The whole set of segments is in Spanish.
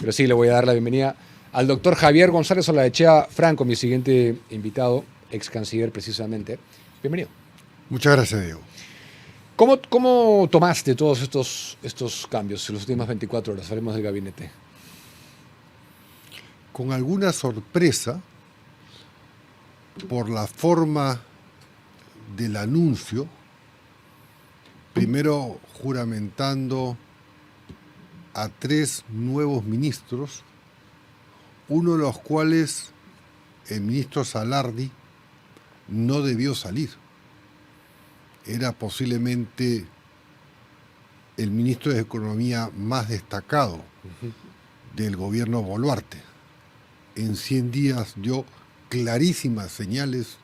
pero sí le voy a dar la bienvenida al doctor Javier González Olaechea Franco, mi siguiente invitado, ex canciller precisamente. Bienvenido. Muchas gracias, Diego. ¿Cómo tomaste todos estos cambios en las últimas 24 horas? Hablemos del gabinete. Con alguna sorpresa por la forma del anuncio, primero juramentando a 3 nuevos ministros, uno de los cuales, el ministro Salardi, no debió salir. Era posiblemente el ministro de Economía más destacado del gobierno Boluarte. En 100 días dio clarísimas señales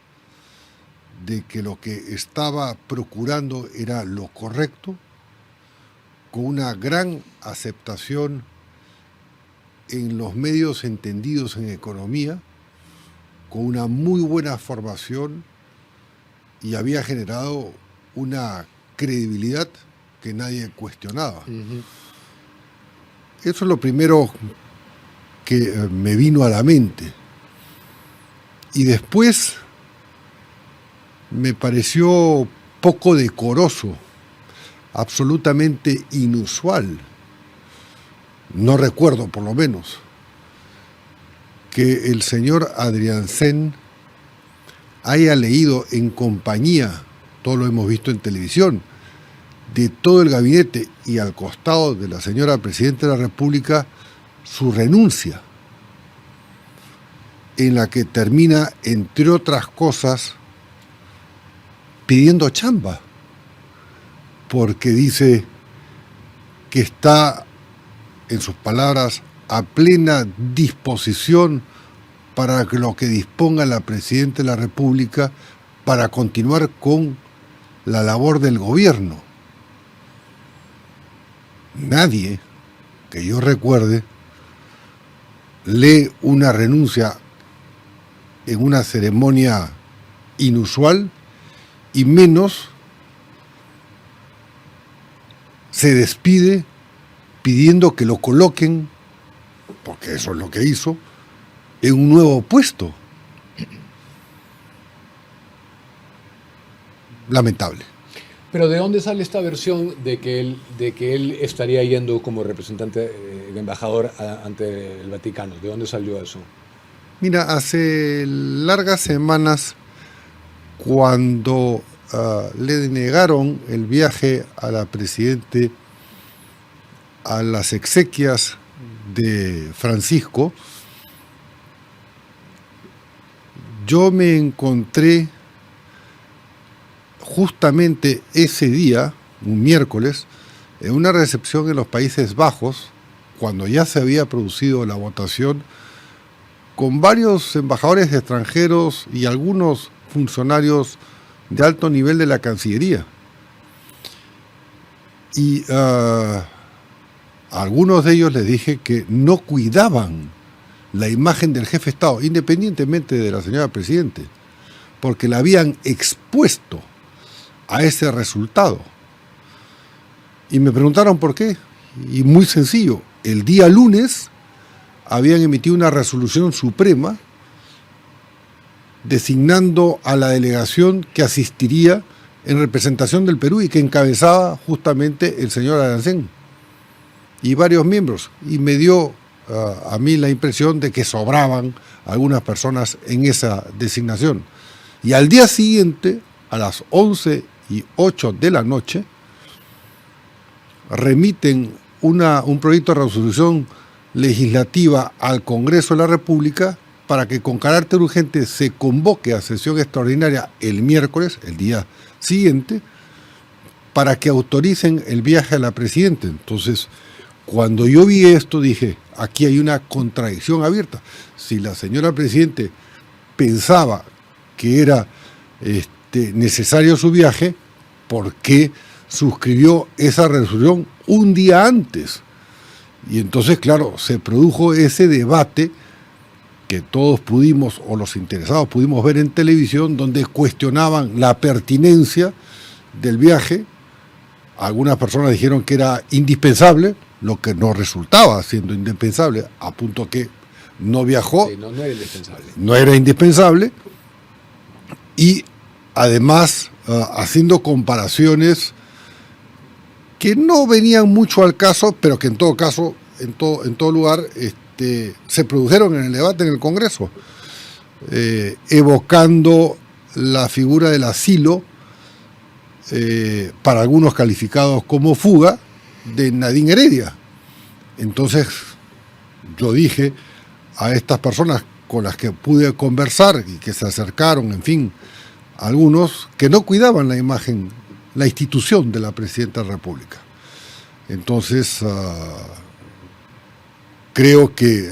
de que lo que estaba procurando era lo correcto, con una gran aceptación en los medios entendidos en economía, con una muy buena formación, y había generado una credibilidad que nadie cuestionaba. Eso es lo primero que me vino a la mente. Y después me pareció poco decoroso, absolutamente inusual. No recuerdo, por lo menos, que el señor Adriansen haya leído en compañía, todo lo hemos visto en televisión, de todo el gabinete y al costado de la señora Presidenta de la República, su renuncia, en la que termina, entre otras cosas, pidiendo chamba, porque dice que está, en sus palabras, a plena disposición para lo que disponga la Presidenta de la República para continuar con la labor del gobierno. Nadie, que yo recuerde, lee una renuncia en una ceremonia inusual y menos se despide pidiendo que lo coloquen, porque eso es lo que hizo, en un nuevo puesto. Lamentable. Pero ¿de dónde sale esta versión de que él estaría yendo como representante, embajador ante el Vaticano? ¿De dónde salió eso? Mira, hace largas semanas, cuando le denegaron el viaje a la Presidenta a las exequias de Francisco, yo me encontré justamente ese día, un miércoles, en una recepción en los Países Bajos, cuando ya se había producido la votación, con varios embajadores extranjeros y algunos funcionarios de alto nivel de la Cancillería. Y a algunos de ellos les dije que no cuidaban la imagen del jefe de Estado, independientemente de la señora Presidenta, porque la habían expuesto a ese resultado. Y me preguntaron por qué. Y muy sencillo, el día lunes habían emitido una resolución suprema designando a la delegación que asistiría en representación del Perú y que encabezaba justamente el señor Adriansen y varios miembros. Y me dio a mí la impresión de que sobraban algunas personas en esa designación. Y al día siguiente, a las 11:08 de la noche, remiten un proyecto de resolución legislativa al Congreso de la República para que con carácter urgente se convoque a sesión extraordinaria el miércoles, el día siguiente, para que autoricen el viaje a la Presidenta. Entonces, cuando yo vi esto, dije, aquí hay una contradicción abierta. Si la señora Presidenta pensaba que era necesario su viaje, ¿por qué suscribió esa resolución un día antes? Y entonces, claro, se produjo ese debate que todos pudimos, o los interesados pudimos ver en televisión, donde cuestionaban la pertinencia del viaje. Algunas personas dijeron que era indispensable, lo que no resultaba siendo indispensable, a punto que no viajó. Sí, no era indispensable. No era indispensable. Y además haciendo comparaciones que no venían mucho al caso, pero que en todo caso, en todo lugar, se produjeron en el debate en el Congreso, evocando la figura del asilo, para algunos calificados como fuga, de Nadine Heredia. Entonces yo dije a estas personas con las que pude conversar y que se acercaron, en fin, algunos que no cuidaban la imagen, la institución de la Presidenta de la República. Entonces creo que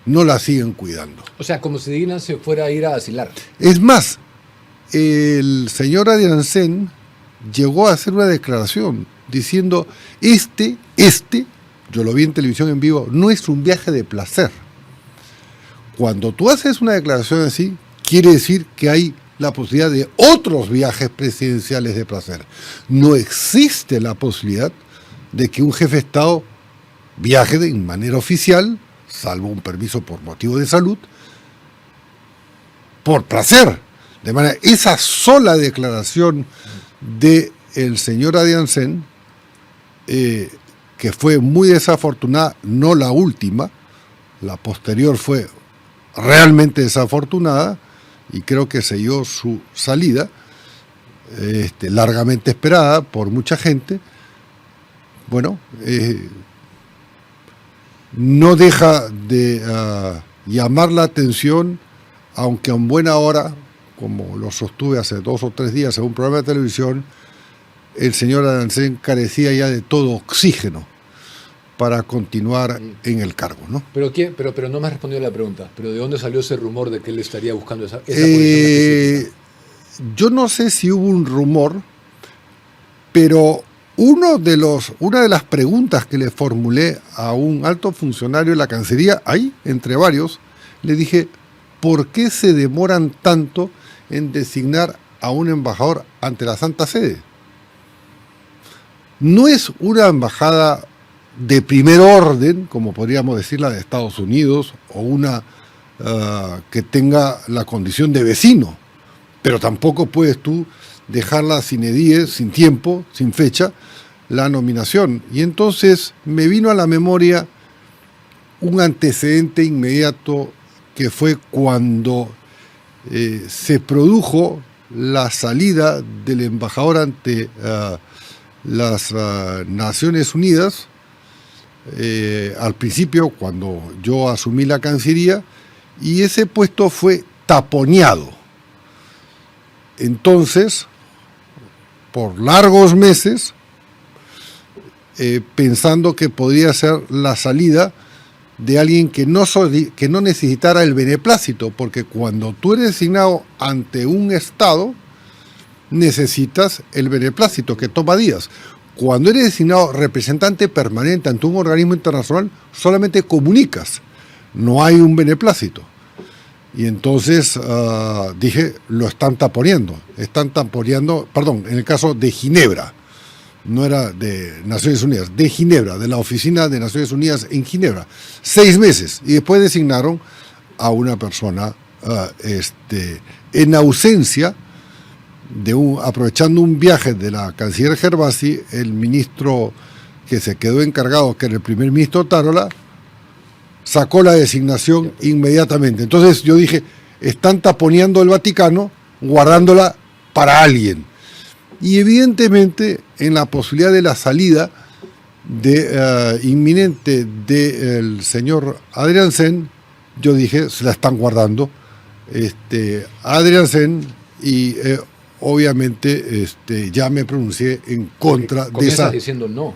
no la siguen cuidando. O sea, como si Dina se fuera a ir a asilar. Es más, el señor Adriansen llegó a hacer una declaración diciendo, yo lo vi en televisión en vivo, no es un viaje de placer. Cuando tú haces una declaración así, quiere decir que hay la posibilidad de otros viajes presidenciales de placer. No existe la posibilidad de que un jefe de Estado viaje de manera oficial, salvo un permiso por motivo de salud, por placer. De manera, esa sola declaración del señor Adriansen, que fue muy desafortunada, no la última, la posterior fue realmente desafortunada, y creo que selló su salida, largamente esperada por mucha gente. Bueno, no deja de llamar la atención, aunque en buena hora, como lo sostuve hace 2 o 3 días en un programa de televisión, el señor Adriansen carecía ya de todo oxígeno para continuar en el cargo, ¿no? Pero no me has respondido a la pregunta. ¿Pero de dónde salió ese rumor de que él estaría buscando esa posición? Yo no sé si hubo un rumor, pero una de las preguntas que le formulé a un alto funcionario de la Cancillería, ahí, entre varios, le dije, ¿por qué se demoran tanto en designar a un embajador ante la Santa Sede? No es una embajada de primer orden, como podríamos decir la de Estados Unidos, o una que tenga la condición de vecino, pero tampoco puedes tú dejarla sin edie, sin tiempo, sin fecha, la nominación. Y entonces me vino a la memoria un antecedente inmediato que fue cuando se produjo la salida del embajador ante las Naciones Unidas, al principio cuando yo asumí la Cancillería, y ese puesto fue taponeado. Entonces, por largos meses, pensando que podría ser la salida de alguien que no necesitara el beneplácito, porque cuando tú eres designado ante un Estado, necesitas el beneplácito, que toma días. Cuando eres designado representante permanente ante un organismo internacional, solamente comunicas, no hay un beneplácito. Y entonces dije, lo están taponeando, perdón, en el caso de Ginebra, no era de Naciones Unidas, de Ginebra, de la Oficina de Naciones Unidas en Ginebra, 6 meses, y después designaron a una persona en ausencia aprovechando un viaje de la canciller Gervasi, el ministro que se quedó encargado, que era el primer ministro Tarola, sacó la designación inmediatamente. Entonces yo dije, están taponeando el Vaticano, guardándola para alguien. Y evidentemente en la posibilidad de la salida inminente del señor Adriansen, yo dije, se la están guardando Adriansen, y obviamente ya me pronuncié en contra de esa. Diciendo no.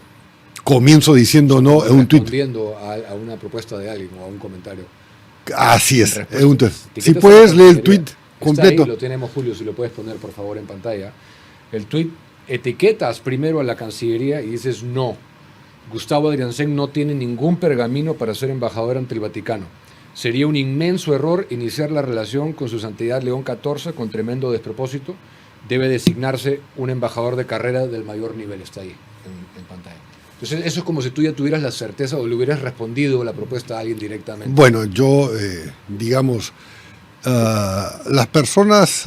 Comienzo diciendo no en un tuit. Respondiendo a una propuesta de alguien o a un comentario. Así es un tuit. Si puedes leer el tuit completo. Ahí, lo tenemos, Julio, si lo puedes poner por favor en pantalla. El tuit, etiquetas primero a la Cancillería y dices no. Gustavo Adriansen no tiene ningún pergamino para ser embajador ante el Vaticano. Sería un inmenso error iniciar la relación con su santidad León XIV con tremendo despropósito. Debe designarse un embajador de carrera del mayor nivel. Está ahí en pantalla. Entonces, eso es como si tú ya tuvieras la certeza o le hubieras respondido la propuesta a alguien directamente. Bueno, yo, digamos, las personas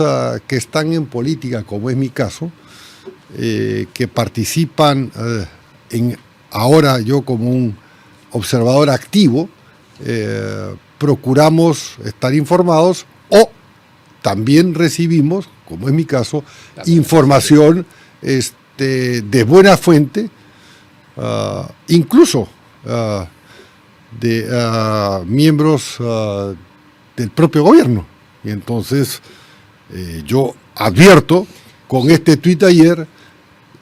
que están en política, como es mi caso, que participan ahora yo como un observador activo, procuramos estar informados o también recibimos, como es mi caso, información de buena fuente, incluso de miembros del propio gobierno. Y entonces yo advierto con este tuit ayer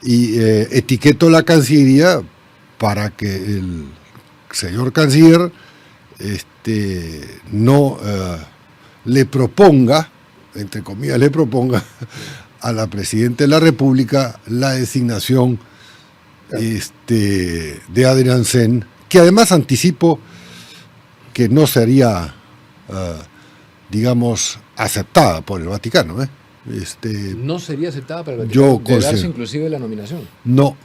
y etiqueto la Cancillería para que el señor canciller no le proponga, entre comillas, le proponga a la Presidenta de la República la designación de Adrián Sen, que además anticipo que no sería, digamos, aceptada por el Vaticano. ¿No sería aceptada para el Vaticano de darse inclusive la nominación? No,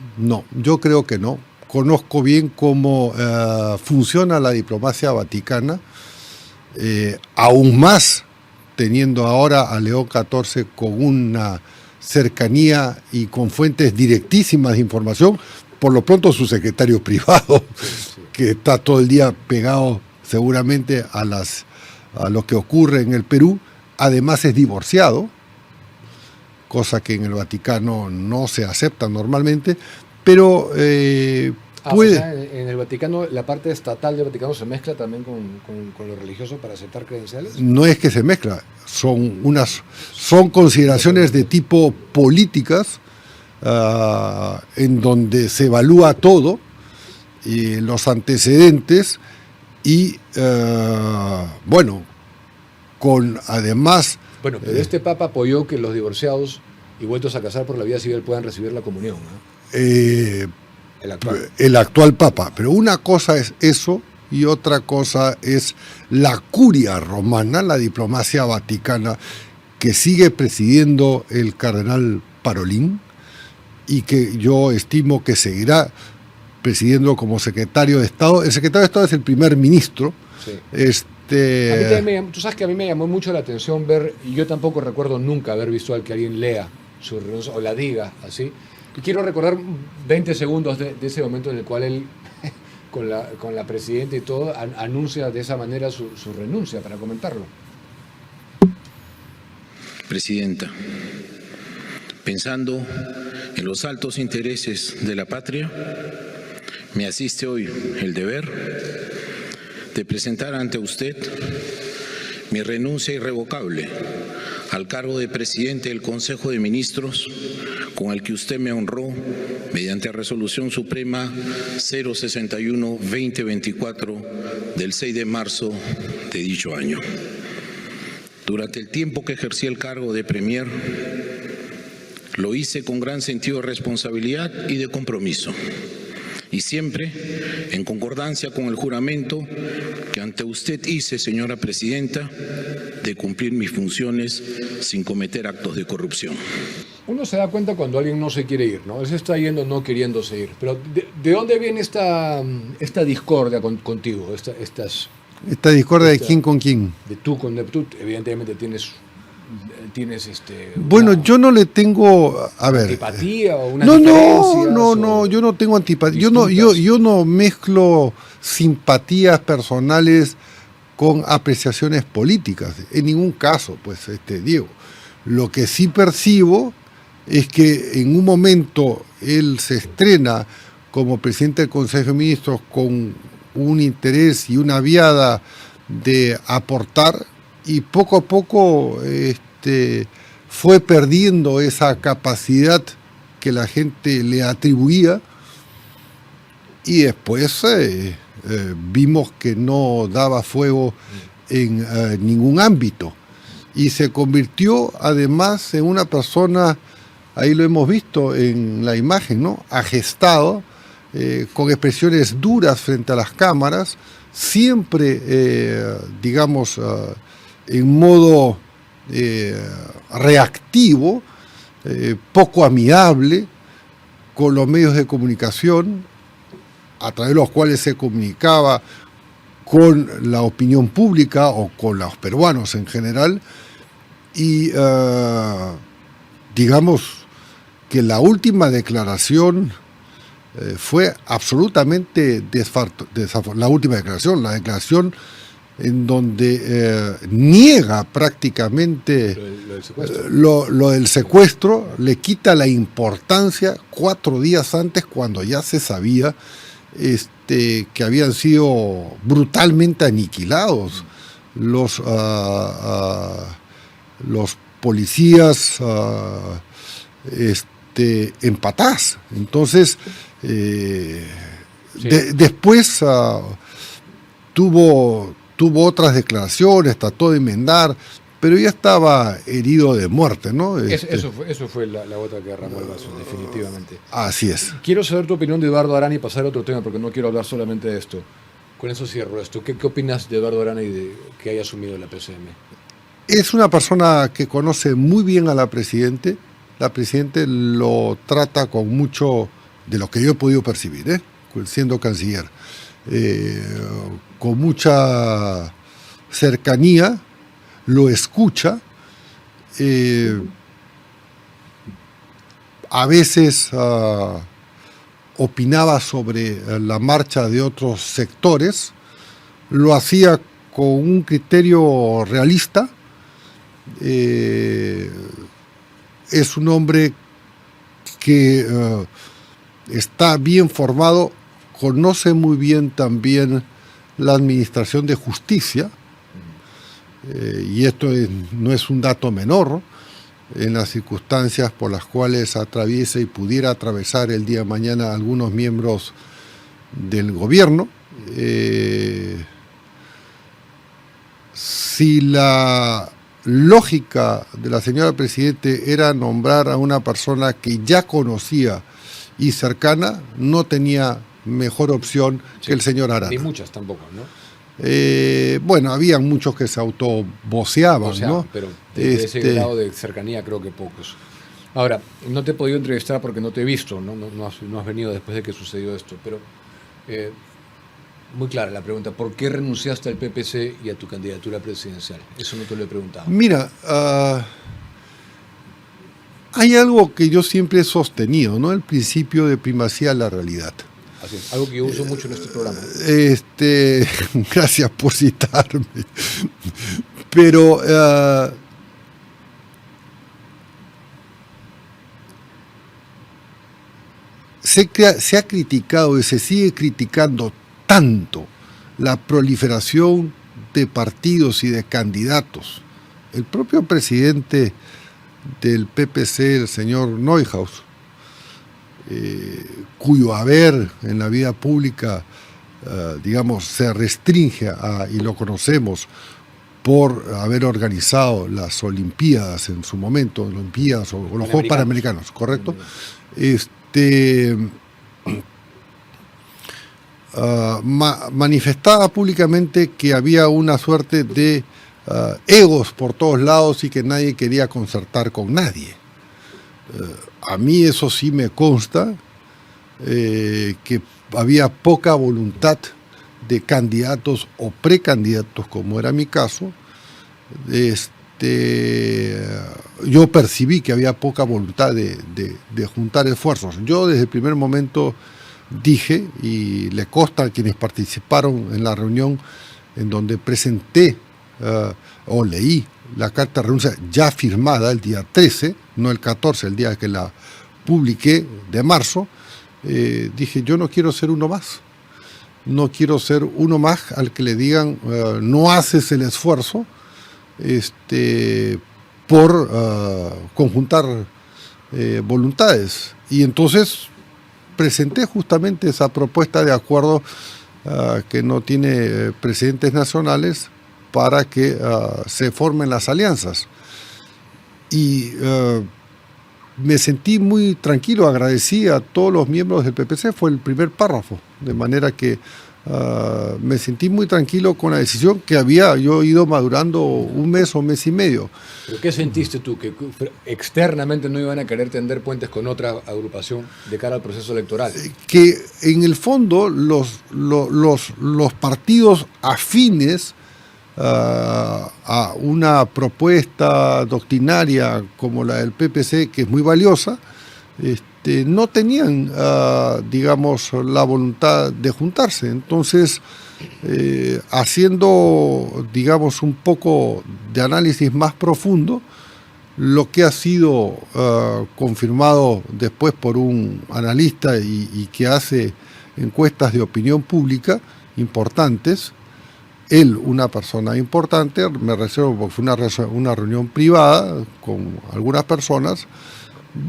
yo creo que no. Conozco bien cómo funciona la diplomacia vaticana, aún más teniendo ahora a León XIV con una cercanía y con fuentes directísimas de información, por lo pronto su secretario privado, que está todo el día pegado seguramente a lo que ocurre en el Perú, además es divorciado, cosa que en el Vaticano no se acepta normalmente, pero puede... O sea, en el Vaticano, la parte estatal del Vaticano se mezcla también con lo religioso para aceptar credenciales. No es que se mezcla, son consideraciones de tipo políticas, en donde se evalúa todo, los antecedentes y, bueno, con además... Bueno, pero este Papa apoyó que los divorciados y vueltos a casar por la vía civil puedan recibir la comunión, ¿no? El actual Papa. Pero una cosa es eso y otra cosa es la curia romana, la diplomacia vaticana, que sigue presidiendo el cardenal Parolin y que yo estimo que seguirá presidiendo como secretario de Estado. El secretario de Estado es el primer ministro. Sí. Tú sabes que a mí me llamó mucho la atención ver, y yo tampoco recuerdo nunca haber visto al que alguien lea su renuncia o la diga así. Y quiero recordar 20 segundos de ese momento en el cual él, con la presidenta y todo, anuncia de esa manera su renuncia, para comentarlo. Presidenta, pensando en los altos intereses de la patria, me asiste hoy el deber de presentar ante usted mi renuncia irrevocable al cargo de presidente del Consejo de Ministros, con el que usted me honró mediante Resolución Suprema 061-2024 del 6 de marzo de dicho año. Durante el tiempo que ejercí el cargo de Premier, lo hice con gran sentido de responsabilidad y de compromiso, y siempre en concordancia con el juramento que ante usted hice, señora Presidenta, de cumplir mis funciones sin cometer actos de corrupción. Uno se da cuenta cuando alguien no se quiere ir, ¿no? Él se está yendo no queriéndose ir. Pero ¿de dónde viene esta discordia contigo? ¿Esta discordia de quién con quién? De tú con tú, evidentemente tienes bueno, yo no le tengo, a ver, antipatía o una diferencia. No, yo no tengo antipatía. Yo no mezclo simpatías personales con apreciaciones políticas, en ningún caso, pues, Diego. Lo que sí percibo es que en un momento él se estrena como presidente del Consejo de Ministros con un interés y una viada de aportar, y poco a poco fue perdiendo esa capacidad que la gente le atribuía, y después vimos que no daba fuego en ningún ámbito, y se convirtió además en una persona, ahí lo hemos visto en la imagen, ¿no?, agestado, con expresiones duras frente a las cámaras, siempre, digamos, en modo reactivo, poco amigable con los medios de comunicación, a través de los cuales se comunicaba con la opinión pública o con los peruanos en general, y digamos que la última declaración fue absolutamente la última declaración, la declaración en donde niega prácticamente lo del secuestro, le quita la importancia 4 días antes, cuando ya se sabía que habían sido brutalmente aniquilados los policías en Patás. Entonces, después tuvo otras declaraciones, trató de enmendar, pero ya estaba herido de muerte, ¿no? Eso fue la gota que derramó el vaso, definitivamente. Así es. Quiero saber tu opinión de Eduardo Arana y pasar a otro tema, porque no quiero hablar solamente de esto. Con eso cierro esto. ¿Qué opinas de Eduardo Arana y de que haya asumido la PCM? Es una persona que conoce muy bien a la Presidente. La Presidente lo trata con mucho, de lo que yo he podido percibir, siendo canciller, con mucha cercanía, lo escucha, a veces opinaba sobre la marcha de otros sectores, lo hacía con un criterio realista. Es un hombre que está bien formado, conoce muy bien también la administración de justicia, y esto no es un dato menor en las circunstancias por las cuales atraviesa y pudiera atravesar el día de mañana algunos miembros del gobierno. Si la lógica de la señora Presidente era nombrar a una persona que ya conocía y cercana, no tenía mejor opción que el señor Arana. Ni muchas tampoco, ¿no? Bueno, había muchos que se autovoceaban, ¿no? Pero de ese grado de cercanía creo que pocos. Ahora, no te he podido entrevistar porque no te he visto, no has venido después de que sucedió esto, pero muy clara la pregunta: ¿por qué renunciaste al PPC y a tu candidatura presidencial? Eso no te lo he preguntado. Mira, hay algo que yo siempre he sostenido, ¿no? El principio de primacía de la realidad. Así es, algo que yo uso mucho en este programa. Gracias por citarme. Pero se ha criticado y se sigue criticando tanto la proliferación de partidos y de candidatos. El propio presidente del PPC, el señor Neuhaus, cuyo haber en la vida pública, digamos, se restringe y lo conocemos por haber organizado las Olimpiadas en su momento, Olimpiadas o los Juegos Panamericanos, ¿correcto? Manifestaba públicamente que había una suerte de egos por todos lados y que nadie quería concertar con nadie. A mí eso sí me consta, que había poca voluntad de candidatos o precandidatos, como era mi caso. Yo percibí que había poca voluntad de juntar esfuerzos. Yo desde el primer momento dije, y le consta a quienes participaron en la reunión en donde presenté o leí la carta de renuncia ya firmada el día 13, no el 14, el día que la publiqué de marzo, dije: yo no quiero ser uno más. No quiero ser uno más al que le digan no haces el esfuerzo por conjuntar voluntades. Y entonces presenté justamente esa propuesta de acuerdo que no tiene precedentes nacionales para que se formen las alianzas. Y me sentí muy tranquilo, agradecí a todos los miembros del PPC, fue el primer párrafo, de manera que me sentí muy tranquilo con la decisión que había yo ido madurando un mes o mes y medio. ¿Pero qué sentiste tú? ¿Que externamente no iban a querer tender puentes con otra agrupación de cara al proceso electoral? Que en el fondo los partidos afines a una propuesta doctrinaria como la del PPC, que es muy valiosa, no tenían, digamos, la voluntad de juntarse. Entonces, haciendo, digamos, un poco de análisis más profundo, lo que ha sido confirmado después por un analista y que hace encuestas de opinión pública importantes, él, una persona importante, me reservo porque fue una reunión privada con algunas personas,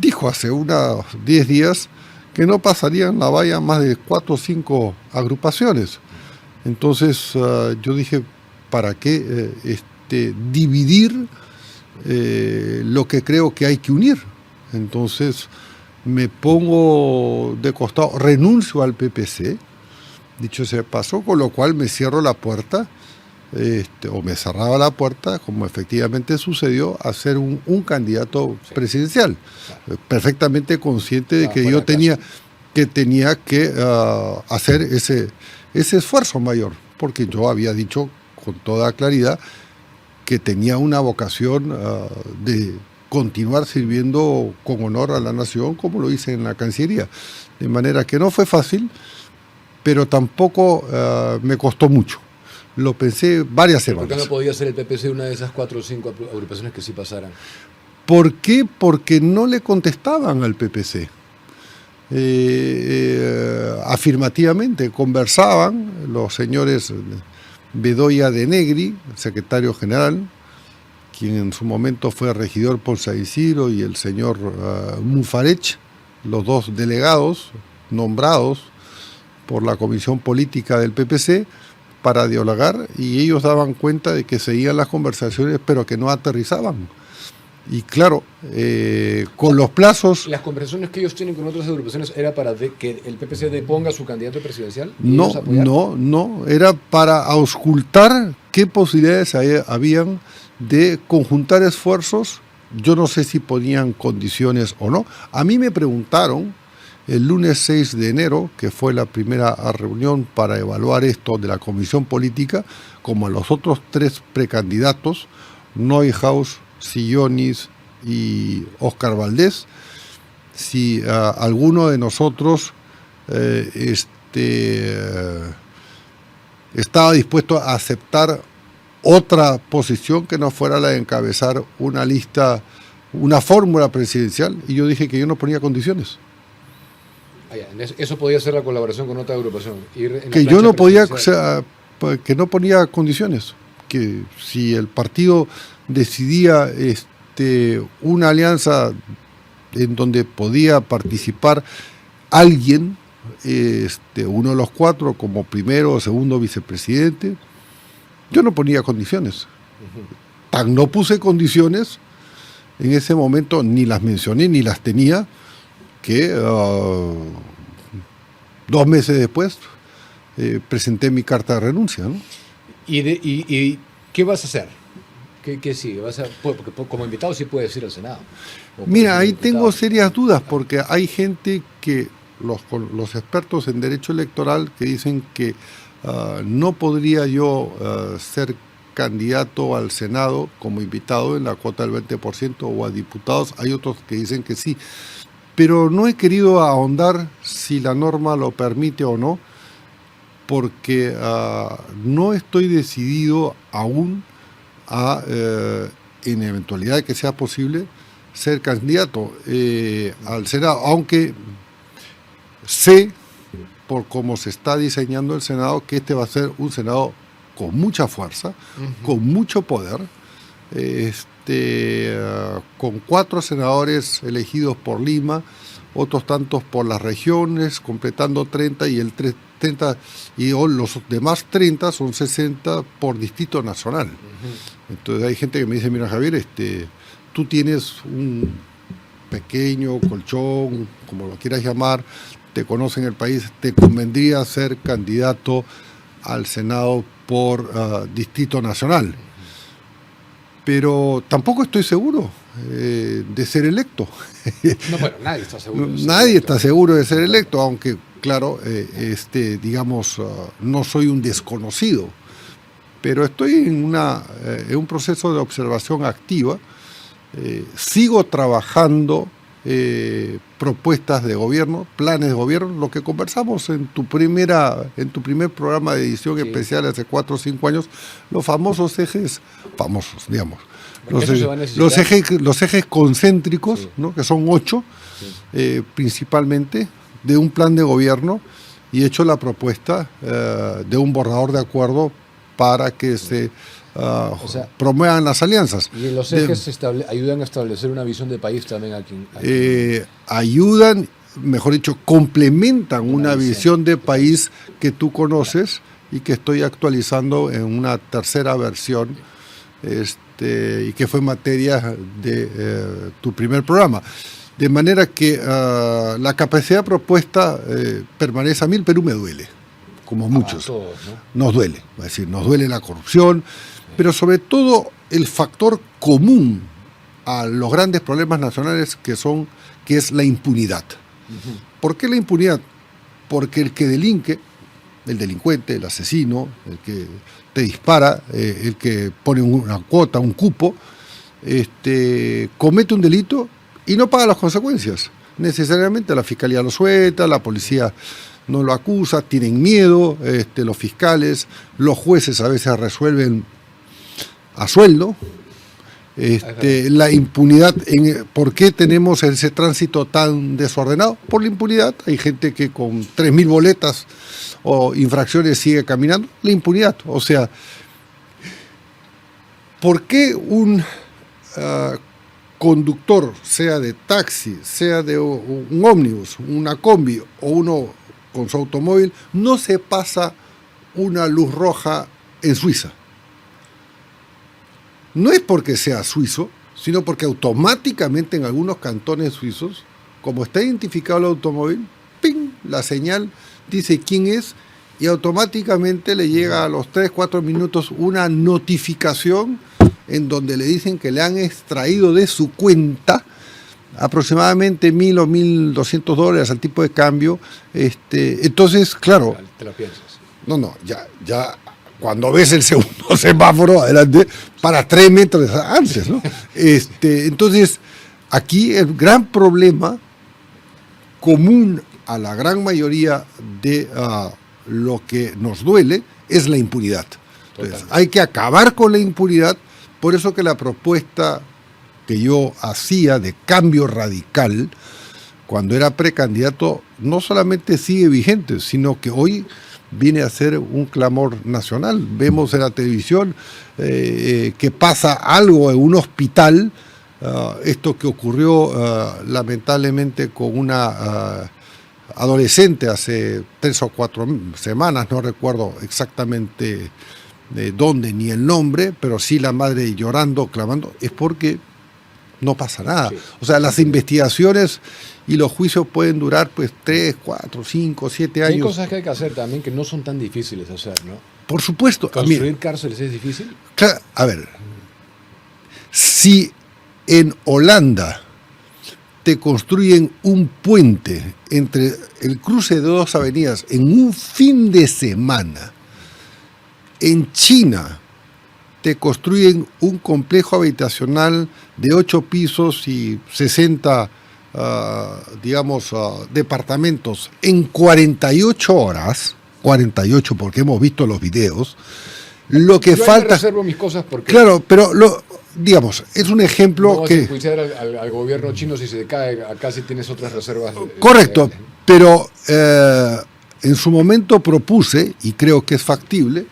dijo hace unos 10 días que no pasarían la valla más de 4 o 5 agrupaciones. Entonces yo dije, ¿para qué dividir lo que creo que hay que unir? Entonces me pongo de costado, renuncio al PPC, dicho sea de paso, con lo cual me cierro la puerta, o me cerraba la puerta, como efectivamente sucedió, a ser un candidato presidencial. Perfectamente consciente de que yo tenía que hacer ese esfuerzo mayor, porque yo había dicho con toda claridad que tenía una vocación de continuar sirviendo con honor a la nación, como lo hice en la Cancillería. De manera que no fue fácil, pero tampoco me costó mucho. Lo pensé varias semanas. ¿Por qué no podía ser el PPC una de esas 4 o 5 agrupaciones que sí pasaran? ¿Por qué? Porque no le contestaban al PPC. Afirmativamente conversaban los señores Bedoya de Negri, secretario general, quien en su momento fue regidor por San Isidro, y el señor Mufarech, los dos delegados nombrados por la Comisión Política del PPC para dialogar, y ellos daban cuenta de que seguían las conversaciones pero que no aterrizaban. Y claro, con los plazos... ¿Las conversaciones que ellos tienen con otras agrupaciones era para que el PPC deponga su candidato presidencial? No, era para auscultar qué posibilidades habían de conjuntar esfuerzos. Yo no sé si ponían condiciones o no. A mí me preguntaron el lunes 6 de enero, que fue la primera reunión para evaluar esto de la Comisión Política, como a los otros 3 precandidatos, Neuhaus, Sillonis y Óscar Valdés, si alguno de nosotros estaba dispuesto a aceptar otra posición que no fuera la de encabezar una lista, una fórmula presidencial, y yo dije que yo no ponía condiciones. Eso podía ser la colaboración con otra agrupación. Que yo no podía, o sea, que no ponía condiciones, que si el partido decidía una alianza en donde podía participar alguien, uno de los 4 como primero o segundo vicepresidente, yo no ponía condiciones. Tan no puse condiciones, en ese momento ni las mencioné ni las tenía, que 2 meses después presenté mi carta de renuncia, ¿no? ¿Y qué vas a hacer? ¿Qué sigue? Porque como invitado sí puedes ir al Senado. Mira, ahí tengo serias dudas, porque hay gente que, los expertos en derecho electoral, que dicen que no podría yo ser candidato al Senado como invitado en la cuota del 20% o a diputados. Hay otros que dicen que sí. Pero no he querido ahondar si la norma lo permite o no, porque no estoy decidido aún a, en eventualidad de que sea posible, ser candidato al Senado, aunque sé, por cómo se está diseñando el Senado, que este va a ser un Senado con mucha fuerza, con mucho poder, con 4 senadores elegidos por Lima, otros tantos por las regiones, completando 30, y los demás 30 son 60 por distrito nacional. Entonces hay gente que me dice, mira Javier, tú tienes un pequeño colchón, como lo quieras llamar, te conocen el país, te convendría ser candidato al Senado por Distrito Nacional. Pero tampoco estoy seguro de ser electo. No, bueno, nadie está seguro. Nadie está seguro de ser electo, aunque, claro, digamos, no soy un desconocido. Pero estoy en un proceso de observación activa. Sigo trabajando propuestas de gobierno, planes de gobierno, lo que conversamos en tu primer programa de edición especial hace 4 o 5 años, los famosos ejes, digamos, los ejes concéntricos, ¿no? Que son 8, principalmente, de un plan de gobierno, y he hecho la propuesta de un borrador de acuerdo para que se promuevan las alianzas. Y los ejes ayudan a establecer una visión de país también aquí. Ayudan, mejor dicho, complementan una visión de país que tú conoces y que estoy actualizando en una tercera versión, y que fue materia de tu primer programa. De manera que la capacidad propuesta permanece a mí. El Perú me duele, como muchos. Todos, ¿no? Nos duele, es decir, nos duele la corrupción, pero sobre todo el factor común a los grandes problemas nacionales que es la impunidad. ¿Por qué la impunidad? Porque el que delinque, el delincuente, el asesino, el que te dispara, el que pone una cuota, un cupo, comete un delito y no paga las consecuencias. Necesariamente la fiscalía lo suelta, la policía no lo acusa, tienen miedo, los fiscales, los jueces a veces resuelven a sueldo. La impunidad, ¿por qué tenemos ese tránsito tan desordenado? Por la impunidad. Hay gente que con 3.000 boletas o infracciones sigue caminando. La impunidad. O sea, ¿por qué un conductor, sea de taxi, sea de un ómnibus, una combi o uno con su automóvil, no se pasa una luz roja en Suiza? No es porque sea suizo, sino porque automáticamente en algunos cantones suizos, como está identificado el automóvil, ¡ping!, la señal dice quién es y automáticamente le llega a los 3-4 minutos una notificación en donde le dicen que le han extraído de su cuenta aproximadamente $1.000 o $1.200 al tipo de cambio. Entonces, claro. Te lo piensas. No, ya. Cuando ves el segundo semáforo adelante, para 3 metros antes, ¿no? Entonces, aquí el gran problema común a la gran mayoría de lo que nos duele es la impunidad. Entonces, hay que acabar con la impunidad. Por eso que la propuesta que yo hacía de cambio radical cuando era precandidato no solamente sigue vigente, sino que hoy viene a ser un clamor nacional. Vemos en la televisión que pasa algo en un hospital, esto que ocurrió lamentablemente con una adolescente hace 3 o 4 semanas, no recuerdo exactamente de dónde ni el nombre, pero sí la madre llorando, clamando, es porque no pasa nada. Sí. O sea, las investigaciones y los juicios pueden durar pues 3, 4, 5, 7 años. Hay cosas que hay que hacer también que no son tan difíciles de hacer, ¿no? Por supuesto. ¿Construir cárceles es difícil? Claro, a ver, si en Holanda te construyen un puente entre el cruce de 2 avenidas en un fin de semana, en China te construyen un complejo habitacional de 8 pisos y 60, departamentos en 48 horas, 48 porque hemos visto los videos, lo que yo falta... Yo reservo mis cosas porque... Claro, pero digamos, es un ejemplo no que... vas a enjuiciar al gobierno chino si se decae, acá si tienes otras reservas. Correcto, pero en su momento propuse, y creo que es factible,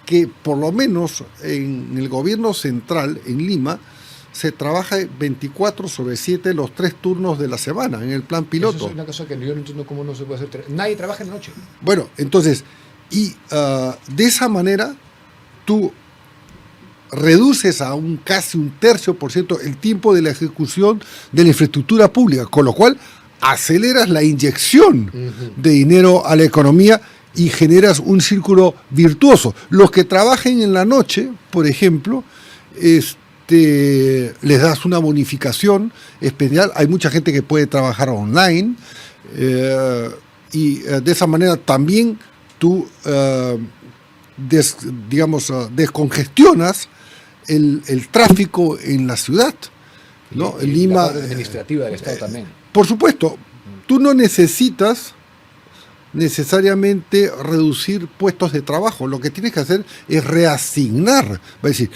que por lo menos en el gobierno central, en Lima, se trabaja 24/7 los 3 turnos de la semana en el plan piloto. Eso es una cosa que yo no entiendo cómo no se puede hacer. Nadie trabaja en la noche. Bueno, entonces, de esa manera tú reduces a casi un 1/3% el tiempo de la ejecución de la infraestructura pública, con lo cual aceleras la inyección de dinero a la economía y generas un círculo virtuoso. Los que trabajen en la noche, por ejemplo, les das una bonificación especial. Hay mucha gente que puede trabajar online, y de esa manera también tú descongestionas el tráfico en la ciudad, ¿no? Y Lima, la parte administrativa del Estado también. por supuesto, tú no necesitas necesariamente reducir puestos de trabajo. Lo que tienes que hacer es reasignar. Va a decir,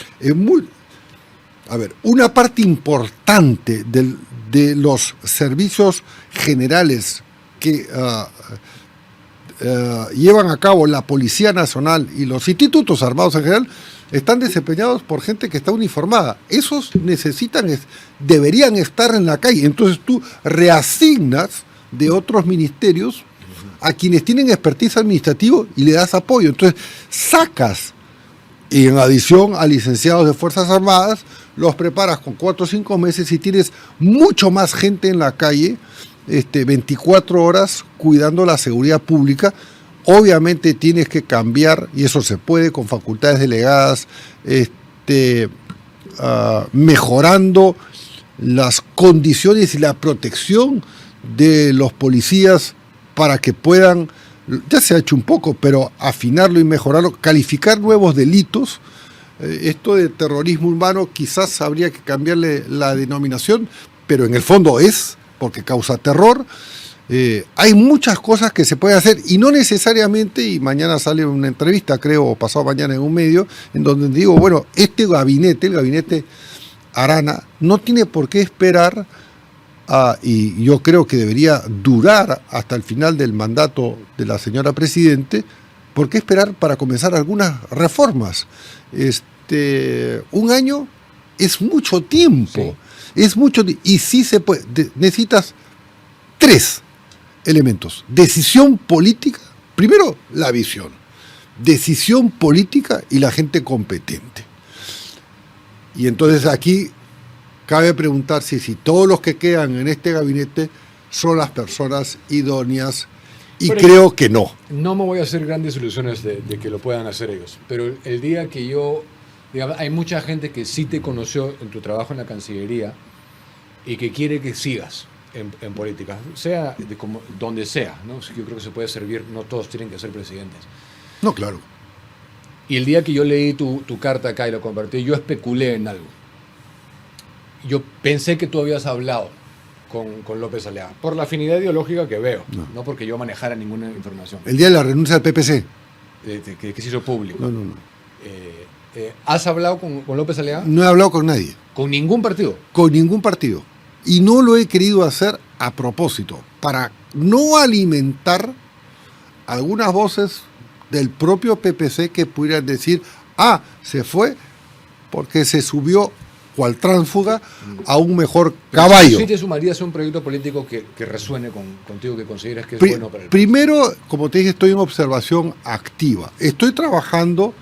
una parte importante de los servicios generales que llevan a cabo la Policía Nacional y los institutos armados en general están desempeñados por gente que está uniformada. Esos deberían estar en la calle. Entonces tú reasignas de otros ministerios a quienes tienen expertise administrativo y le das apoyo. Entonces sacas, y en adición a licenciados de Fuerzas Armadas, los preparas con 4 o 5 meses y tienes mucho más gente en la calle, 24 horas cuidando la seguridad pública. Obviamente tienes que cambiar, y eso se puede con facultades delegadas, mejorando las condiciones y la protección de los policías para que puedan, ya se ha hecho un poco, pero afinarlo y mejorarlo, calificar nuevos delitos. Esto de terrorismo urbano quizás habría que cambiarle la denominación, pero en el fondo porque causa terror. Hay muchas cosas que se pueden hacer y no necesariamente, y mañana sale una entrevista, creo, o pasado mañana en un medio, en donde digo, bueno, el gabinete Arana, no tiene por qué esperar, y yo creo que debería durar hasta el final del mandato de la señora Presidente. ¿Por qué esperar para comenzar algunas reformas? Un año es mucho tiempo, y sí se puede. Necesitas 3 elementos: decisión política, primero la visión, decisión política y la gente competente. Y entonces aquí cabe preguntarse si todos los que quedan en este gabinete son las personas idóneas, y pero creo que no. No me voy a hacer grandes ilusiones de que lo puedan hacer ellos, pero el día que hay mucha gente que sí te conoció en tu trabajo en la Cancillería y que quiere que sigas en política, sea donde sea, ¿no? Yo creo que se puede servir, no todos tienen que ser presidentes. No, claro. Y el día que yo leí tu carta acá y lo compartí, yo especulé en algo. Yo pensé que tú habías hablado con López Aliaga, por la afinidad ideológica que veo, no porque yo manejara ninguna información. El día de la renuncia al PPC. Que se hizo público. No. ¿Has hablado con López Aliaga? No he hablado con nadie. ¿Con ningún partido? Con ningún partido. Y no lo he querido hacer a propósito, para no alimentar algunas voces del propio PPC que pudieran decir, se fue porque se subió cual tránsfuga a un mejor caballo. ¿Sí te sumarías a un proyecto político que resuene contigo, que consideras que es bueno para el país? Primero, como te dije, estoy en observación activa. Estoy trabajando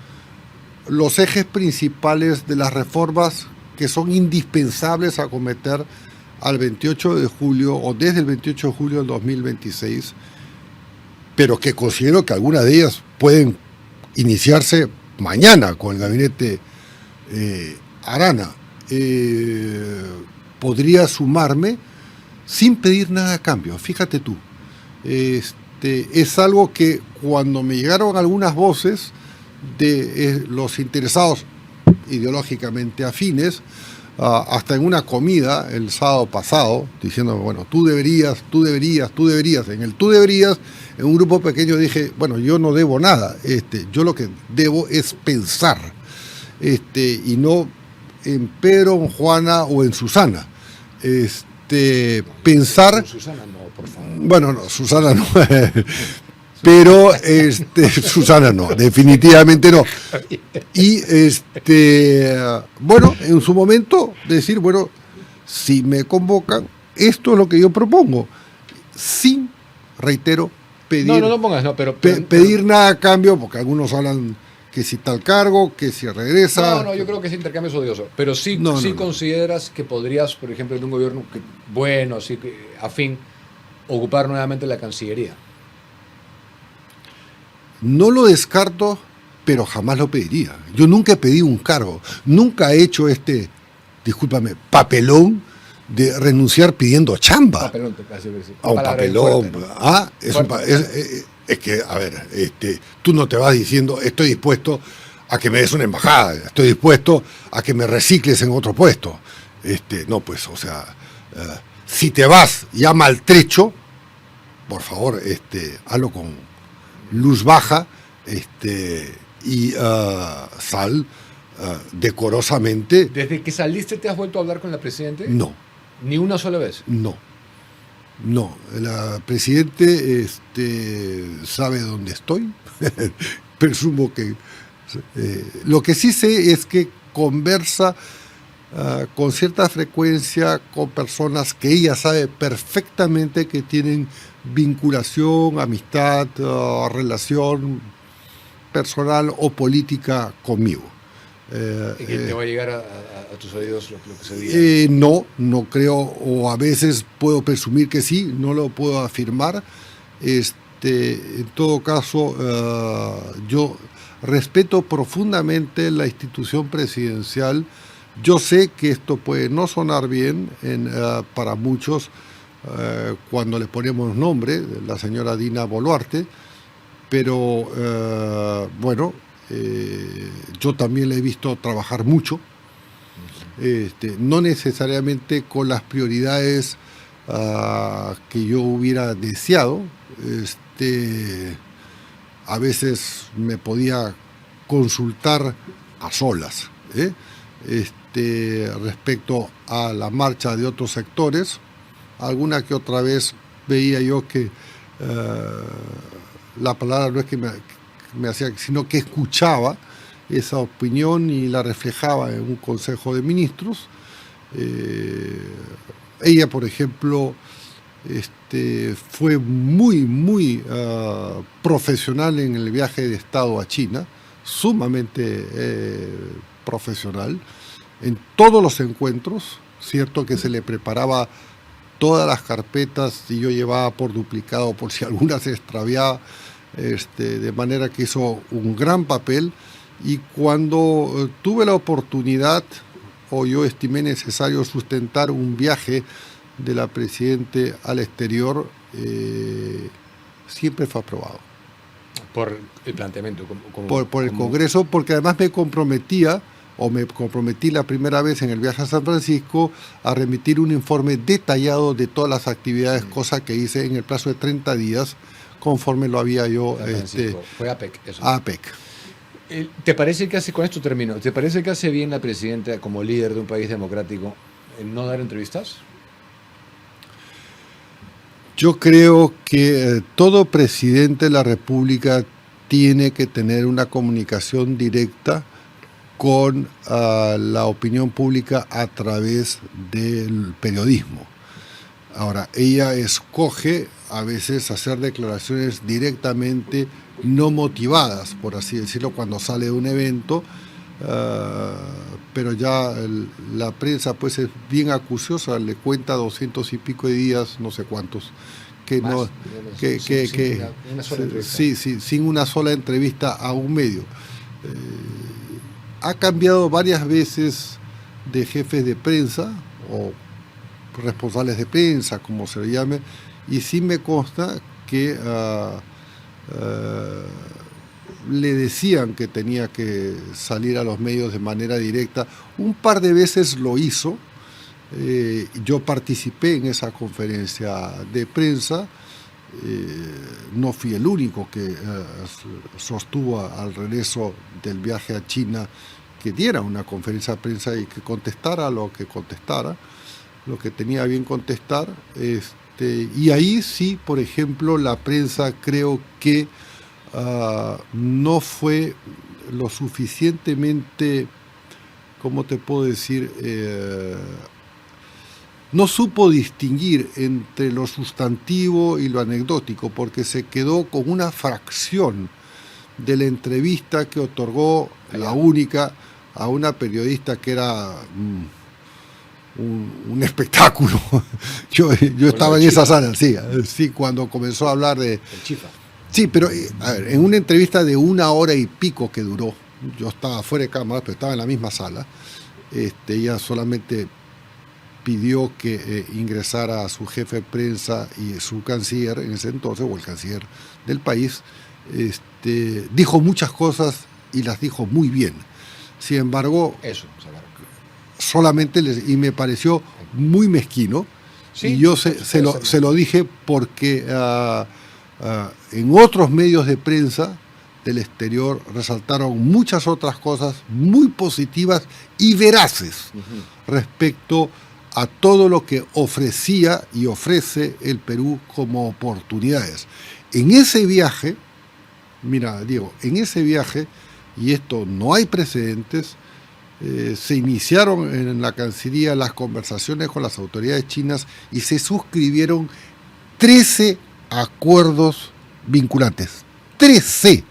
los ejes principales de las reformas que son indispensables a acometer al 28 de julio o desde el 28 de julio del 2026, pero que considero que algunas de ellas pueden iniciarse mañana con el gabinete Arana. Podría sumarme sin pedir nada a cambio. Fíjate tú, es algo que cuando me llegaron algunas voces de los interesados ideológicamente afines, hasta en una comida el sábado pasado, diciendo, bueno, tú deberías. En el tú deberías, en un grupo pequeño dije, bueno, yo no debo nada, yo lo que debo es pensar, y no en Pedro, en Juana o en Susana. Pensar. Susana no, por favor. Bueno, no, Susana no. Pero Susana no, definitivamente no. Y bueno, en su momento decir, bueno, si me convocan, esto es lo que yo propongo, sin, reitero, pedir. No pongas, no, pero pedir nada a cambio, porque algunos hablan que si tal cargo, que si regresa. No, yo creo que ese intercambio es odioso, pero sí, no. Consideras que podrías, por ejemplo, en un gobierno así afín, ocupar nuevamente la Cancillería. no lo descarto, pero jamás lo pediría. Yo nunca he pedido un cargo, nunca he hecho discúlpame, papelón de renunciar pidiendo chamba. Papelón, te casi decir. A un papelón. Fuerte, ¿no? Es que, a ver, tú no te vas diciendo, estoy dispuesto a que me des una embajada, estoy dispuesto a que me recicles en otro puesto. No, pues, o sea, si te vas ya maltrecho, por favor, hazlo con luz baja, y sal decorosamente. ¿Desde que saliste te has vuelto a hablar con la Presidente? No. ¿Ni una sola vez? No. La Presidente sabe dónde estoy. Presumo que... lo que sí sé es que conversa con cierta frecuencia con personas que ella sabe perfectamente que tienen vinculación, amistad, relación personal o política conmigo. ¿Y que te va a llegar a tus oídos lo que se diga? No creo, o a veces puedo presumir que sí, no lo puedo afirmar. En todo caso, yo respeto profundamente la institución presidencial. Yo sé que esto puede no sonar bien para muchos cuando le ponemos nombre, la señora Dina Boluarte, pero bueno, yo también la he visto trabajar mucho, no necesariamente con las prioridades que yo hubiera deseado. A veces me podía consultar a solas, respecto a la marcha de otros sectores. Alguna que otra vez veía yo que la palabra no es que me hacía, sino que escuchaba esa opinión y la reflejaba en un Consejo de Ministros. Ella, por ejemplo, fue muy profesional en el viaje de Estado a China, sumamente profesional en todos los encuentros. Cierto que se le preparaba todas las carpetas y yo llevaba por duplicado por si alguna se extraviaba, de manera que hizo un gran papel. Y cuando tuve la oportunidad, o yo estimé necesario sustentar un viaje de la Presidente al exterior, siempre fue aprobado. Por el planteamiento. Por el Congreso, porque además me comprometí la primera vez en el viaje a San Francisco a remitir un informe detallado de todas las actividades, cosa que hice en el plazo de 30 días, conforme lo había yo... Fue APEC, eso. APEC. ¿Te parece que con esto termino, ¿te parece que hace bien la Presidenta como líder de un país democrático en no dar entrevistas? Yo creo que todo presidente de la República tiene que tener una comunicación directa con la opinión pública a través del periodismo. Ahora, ella escoge a veces hacer declaraciones directamente no motivadas, por así decirlo, cuando sale de un evento, pero ya la prensa pues es bien acuciosa, le cuenta 200 y pico de días, no sé cuántos, que más, no, una sola entrevista. Sí, sin una sola entrevista a un medio. Ha cambiado varias veces de jefes de prensa o responsables de prensa, como se le llame, y sí me consta que le decían que tenía que salir a los medios de manera directa. Un par de veces lo hizo. Yo participé en esa conferencia de prensa. No fui el único que sostuvo al regreso del viaje a China que diera una conferencia de prensa y que contestara lo que contestara, lo que tenía bien contestar. Y ahí sí, por ejemplo, la prensa creo que no fue lo suficientemente, ¿cómo te puedo decir? No supo distinguir entre lo sustantivo y lo anecdótico, porque se quedó con una fracción de la entrevista que otorgó la única a una periodista que era un espectáculo. Yo estaba en esa sala, sí, cuando comenzó a hablar de... El Chifa. Sí, pero a ver, en una entrevista de 1 hora y pico que duró, yo estaba fuera de cámara, pero estaba en la misma sala, ella solamente pidió que ingresara a su jefe de prensa y su canciller en ese entonces, o el canciller del país. Dijo muchas cosas y las dijo muy bien. Sin embargo, solamente y me pareció muy mezquino. Sí, y yo se lo dije porque en otros medios de prensa del exterior resaltaron muchas otras cosas muy positivas y veraces respecto a todo lo que ofrecía y ofrece el Perú como oportunidades. En ese viaje, mira, Diego, en ese viaje, y esto no hay precedentes, se iniciaron en la Cancillería las conversaciones con las autoridades chinas y se suscribieron 13 acuerdos vinculantes. 13,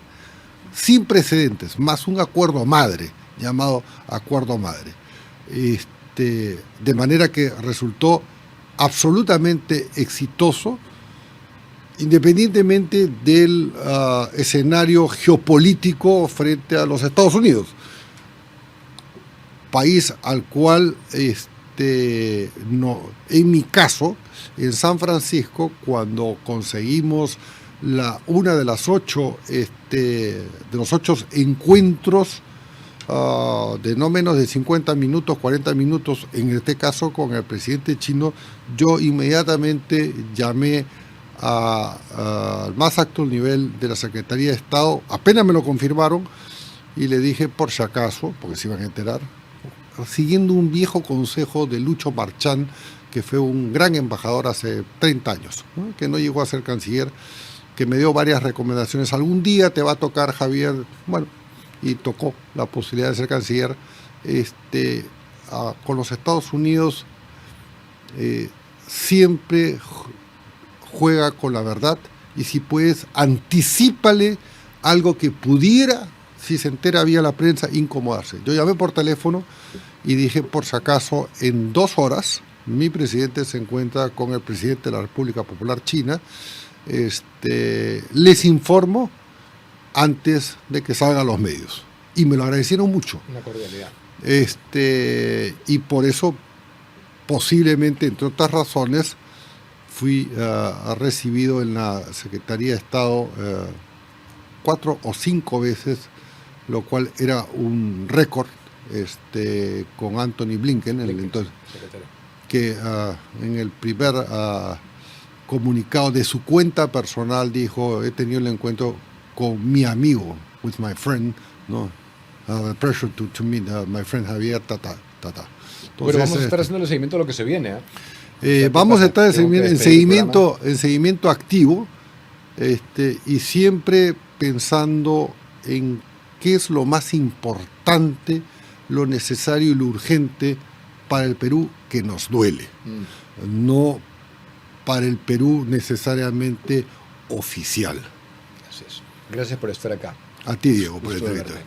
sin precedentes, más un acuerdo madre, llamado Acuerdo Madre. De manera que resultó absolutamente exitoso, independientemente del escenario geopolítico frente a los Estados Unidos, país al cual, en mi caso, en San Francisco, cuando conseguimos una de las 8 encuentros de no menos de 50 minutos, 40 minutos, en este caso con el presidente chino, yo inmediatamente llamé al más alto nivel de la Secretaría de Estado, apenas me lo confirmaron, y le dije, por si acaso, porque se iban a enterar, siguiendo un viejo consejo de Lucho Marchán, que fue un gran embajador hace 30 años, ¿no? Que no llegó a ser canciller, que me dio varias recomendaciones. Algún día te va a tocar, Javier, bueno, y tocó la posibilidad de ser canciller. Con los Estados Unidos siempre juega con la verdad, y si puedes, anticípale algo que pudiera, si se entera vía la prensa, incomodarse. Yo llamé por teléfono y dije, por si acaso, en 2 horas mi presidente se encuentra con el presidente de la República Popular China. Les informo antes de que salgan los medios. Y me lo agradecieron mucho. Una cordialidad. Y por eso, posiblemente, entre otras razones, fui recibido en la Secretaría de Estado 4 o 5 veces, lo cual era un récord, con Anthony Blinken, el entonces, que en el primer comunicado de su cuenta personal dijo, he tenido el encuentro con mi amigo, with my friend, ¿no? The pressure to meet my friend Javier, Entonces, pero vamos a estar haciendo el seguimiento de lo que se viene. Vamos a estar en seguimiento activo, y siempre pensando en qué es lo más importante, lo necesario y lo urgente para el Perú, que nos duele. No para el Perú necesariamente oficial. Así es. Gracias por estar acá. A ti, Diego, por el entrevista.